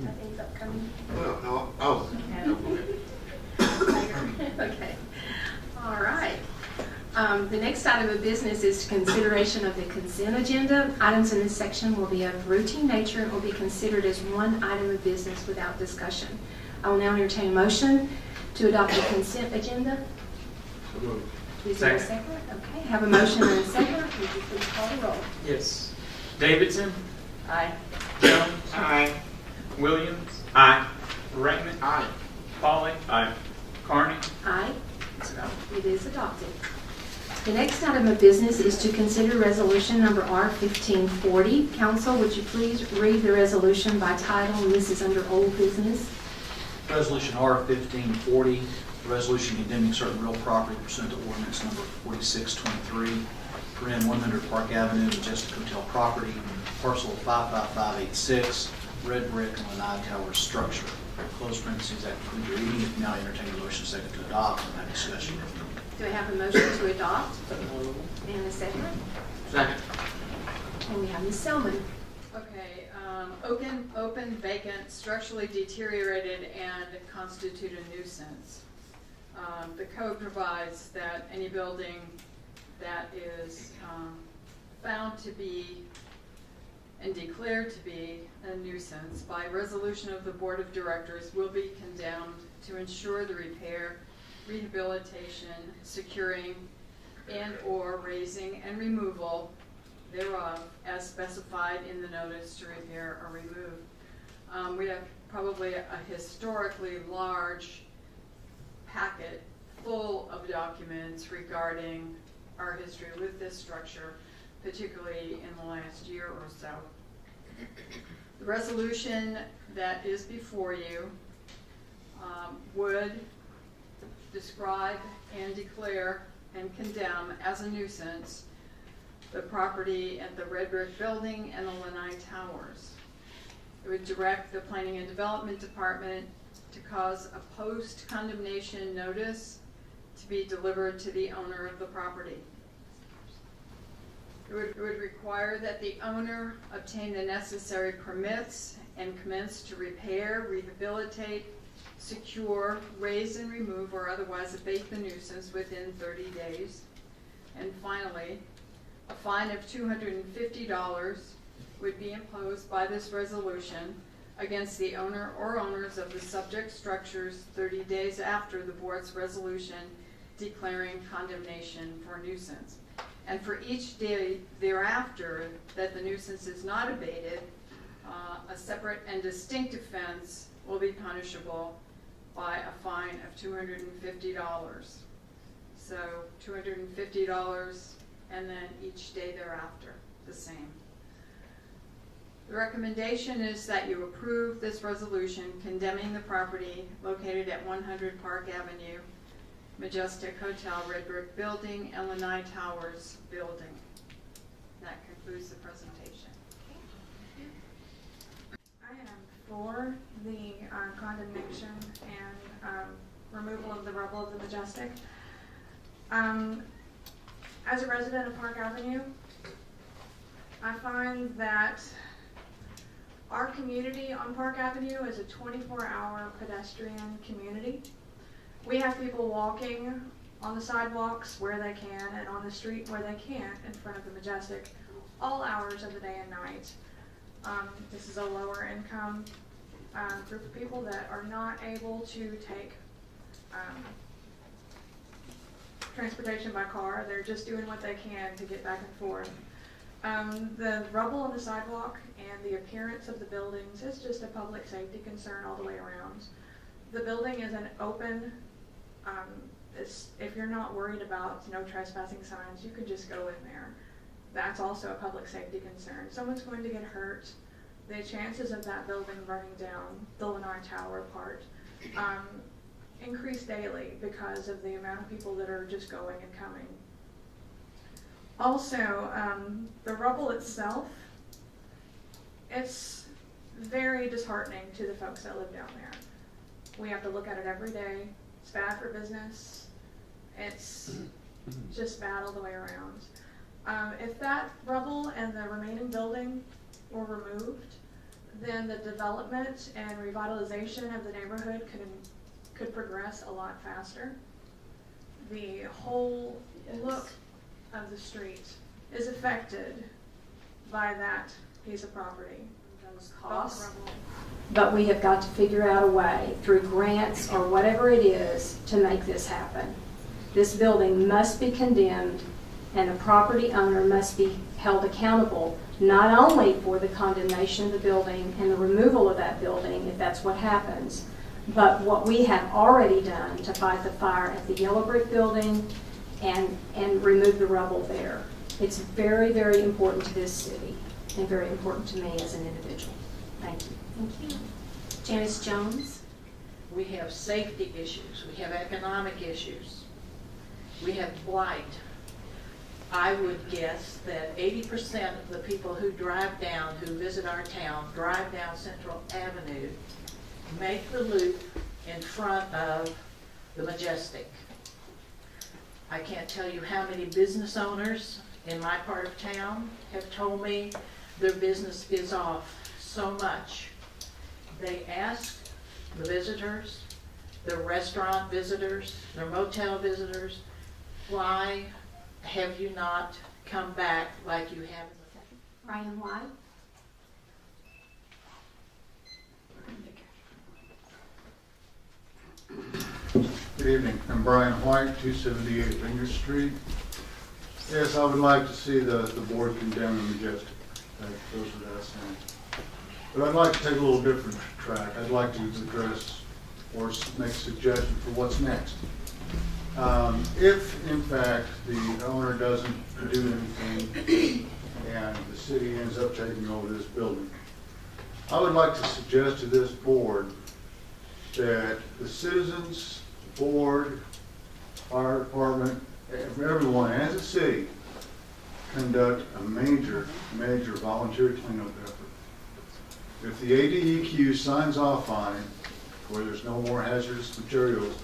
That ends up coming. Well, no, oh. Okay. All right. The next item of business is consideration of the consent agenda. Items in this section will be of routine nature and will be considered as one item of business without discussion. I will now entertain a motion to adopt the consent agenda. Is there a second? Okay, have a motion and a second. Would you please call the roll? Yes. Davidson. Aye. Jones. Aye. Williams. Aye. Raymond. Aye. Polly. Aye. Carney. Aye. It is adopted. The next item of business is to consider resolution number R1540. Council, would you please read the resolution by title, and this is under old business. Resolution R1540, resolution condemning certain real property pursuant to ordinance number 4623, paren 100 Park Avenue, Majestic Hotel property, parcel 55586, red brick and lanai tower structure. Close parentheses, that concludes your reading. If now entertain a motion second to adopt and have discussion. Do I have a motion to adopt? And a second? Second. And we have Ms. Selman. Okay, open, vacant, structurally deteriorated, and constitute a nuisance. The code provides that any building that is found to be and declared to be a nuisance by resolution of the Board of Directors will be condemned to ensure the repair, rehabilitation, securing, and/or raising and removal thereof as specified in the notice to repair or remove. We have probably a historically large packet full of documents regarding our history with this structure, particularly in the last year or so. The resolution that is before you would describe and declare and condemn as a nuisance the property at the Red Brick Building and the Lanai Towers. It would direct the Planning and Development Department to cause a post-condemnation notice to be delivered to the owner of the property. It would require that the owner obtain the necessary permits and commence to repair, rehabilitate, secure, raise and remove, or otherwise abate the nuisance within 30 days. And finally, a fine of $250 would be imposed by this resolution against the owner or owners of the subject structures 30 days after the board's resolution declaring condemnation for nuisance. And for each day thereafter that the nuisance is not abated, a separate and distinct offense will be punishable by a fine of $250. So $250 and then each day thereafter the same. The recommendation is that you approve this resolution condemning the property located at 100 Park Avenue, Majestic Hotel, Red Brick Building, and Lanai Towers Building. That concludes the presentation. I am for the condemnation and removal of the rubble of the Majestic. As a resident of Park Avenue, I find that our community on Park Avenue is a 24-hour pedestrian community. We have people walking on the sidewalks where they can and on the street where they can't in front of the Majestic all hours of the day and night. This is a lower income group of people that are not able to take transportation by car. They're just doing what they can to get back and forth. The rubble on the sidewalk and the appearance of the buildings is just a public safety concern all the way around. The building is an open, if you're not worried about no trespassing signs, you can just go in there. That's also a public safety concern. Someone's going to get hurt. The chances of that building burning down, the Lanai Tower part, increase daily because of the amount of people that are just going and coming. Also, the rubble itself, it's very disheartening to the folks that live down there. We have to look at it every day. It's bad for business. It's just bad all the way around. If that rubble and the remaining building were removed, then the development and revitalization of the neighborhood could progress a lot faster. The whole look of the street is affected by that piece of property. Those Both costs. rubble. But we have got to figure out a way through grants or whatever it is to make this happen. This building must be condemned and the property owner must be held accountable not only for the condemnation of the building and the removal of that building, if that's what happens, but what we have already done to fight the fire at the Yellow Brick Building and remove the rubble there. It's very, very important to this city and very important to me as an individual. Thank you. Thank you. Janice Jones? We have safety issues, we have economic issues, we have blight. I would guess that 80% of the people who drive down, who visit our town, drive down Central Avenue, make the loop in front of the Majestic. I can't tell you how many business owners in my part of town have told me their business is off so much. They ask the visitors, the restaurant visitors, their motel visitors, why have you not come back like you have in the past? Ryan White? Good evening. I'm Brian White, 278 Ringer Street. Yes, I would like to see the board condemn the Majestic. That goes without saying. But I'd like to take a little different track. I'd like to address or make a suggestion for what's next. If, in fact, the owner doesn't do anything and the city ends up taking over this building, I would like to suggest to this board that the citizens, the board, fire department, everyone, as a city, conduct a major volunteer cleanup effort. If the ADEQ signs off on it, where there's no more hazardous materials,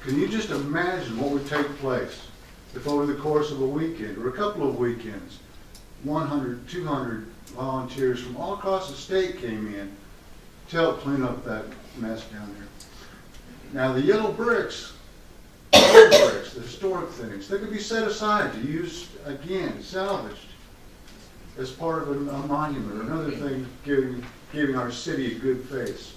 can you just imagine what would take place if over the course of a weekend or a couple of weekends, 100, 200 volunteers from all across the state came in to help clean up that mess down there? Now the yellow bricks, the historic things, they could be set aside to use again, salvaged, as part of a monument, another thing giving our city a good face.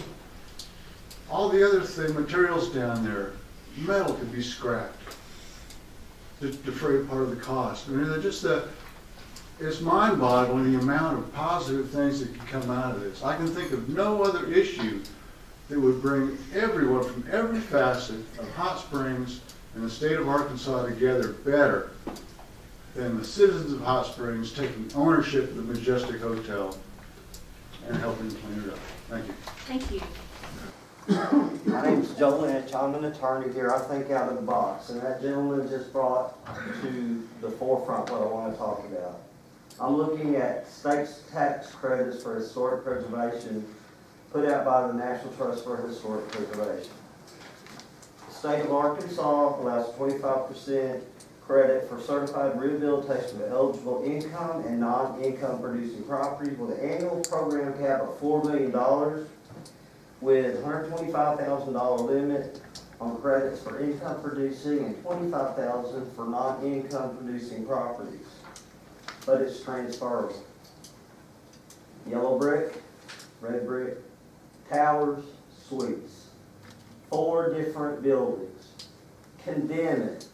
All the other materials down there, metal could be scrapped to defray part of the cost. I mean, they're just it's mind-boggling the amount of positive things that can come out of this. I can think of no other issue that would bring everyone from every facet of Hot Springs and the state of Arkansas together better than the citizens of Hot Springs taking ownership of the Majestic Hotel and helping clean it up. Thank you. Thank you. My name's Joe Lynch. I'm an attorney here. I think out of the box. And that gentleman just brought to the forefront what I want to talk about. I'm looking at state tax credits for historic preservation put out by the National Trust for Historic Preservation. The state of Arkansas allows 25% credit for certified rehabilitation of eligible income and non-income producing properties with an annual program cap of $4 million with $125,000 limit on credits for income producing and $25,000 for non-income producing properties. But it's transferable. Yellow brick, red brick, towers, suites. 4 different buildings. Condemn it.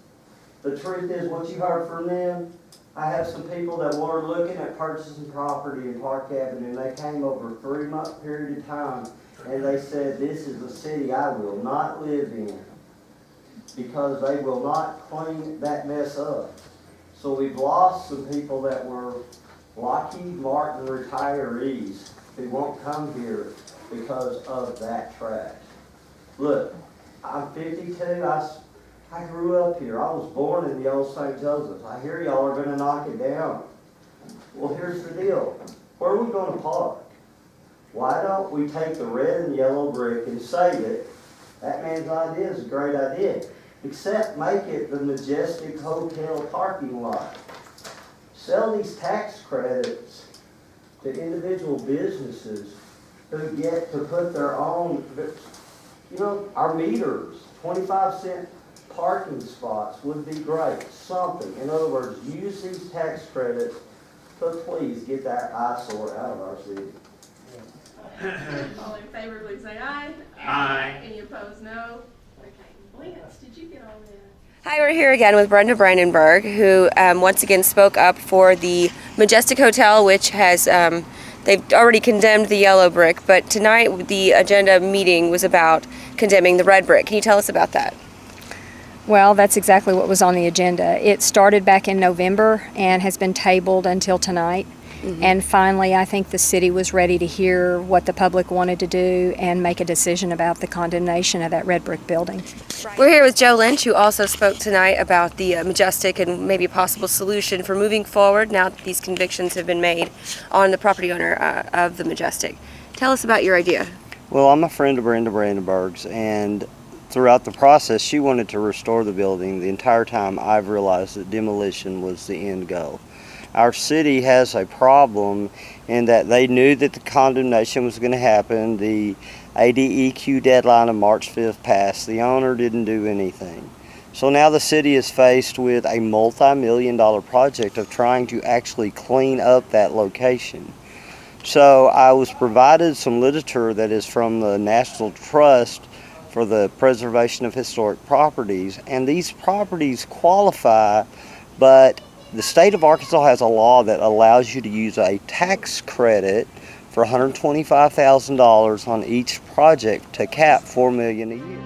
The truth is, what you heard from them, I have some people that were looking at purchasing property in Park Avenue, and they came over a 3-month period of time, and they said, this is a city I will not live in because they will not clean that mess up. So we've lost some people that were Lockheed Martin retirees who won't come here because of that trash. Look, I'm 52. I grew up here. I was born in the old St. Joseph's. I hear y'all are going to knock it down. Well, here's the deal. Where are we going to park? Why don't we take the red and yellow brick and save it? That man's idea is a great idea. Except make it the Majestic Hotel parking lot. Sell these tax credits to individual businesses who get to put their own, our meters, 25-cent parking spots would be great, something. In other words, use these tax credits to please get that eyesore out of our city. All in favor, please say aye. Aye. Any opposed, no. Okay, Lance, did you get all that? Hi, we're here again with Brenda Brandenburg, who once again spoke up for the Majestic Hotel, which has, they've already condemned the yellow brick, but tonight the agenda meeting was about condemning the red brick. Can you tell us about that? Well, that's exactly what was on the agenda. It started back in November and has been tabled until tonight. And finally, I think the city was ready to hear what the public wanted to do and make a decision about the condemnation of that red brick building. We're here with Joe Lynch, who also spoke tonight about the Majestic and maybe a possible solution for moving forward now that these convictions have been made on the property owner of the Majestic. Tell us about your idea. Well, I'm a friend of Brenda Brandenburg's, and throughout the process, she wanted to restore the building. The entire time, I've realized that demolition was the end goal. Our city has a problem in that they knew that the condemnation was going to happen. The ADEQ deadline of March 5th passed. The owner didn't do anything. So now the city is faced with a multi-million-dollar project of trying to actually clean up that location. So I was provided some literature that is from the National Trust for the Preservation of Historic Properties, and these properties qualify, but the state of Arkansas has a law that allows you to use a tax credit for $125,000 on each project to cap $4 million a year.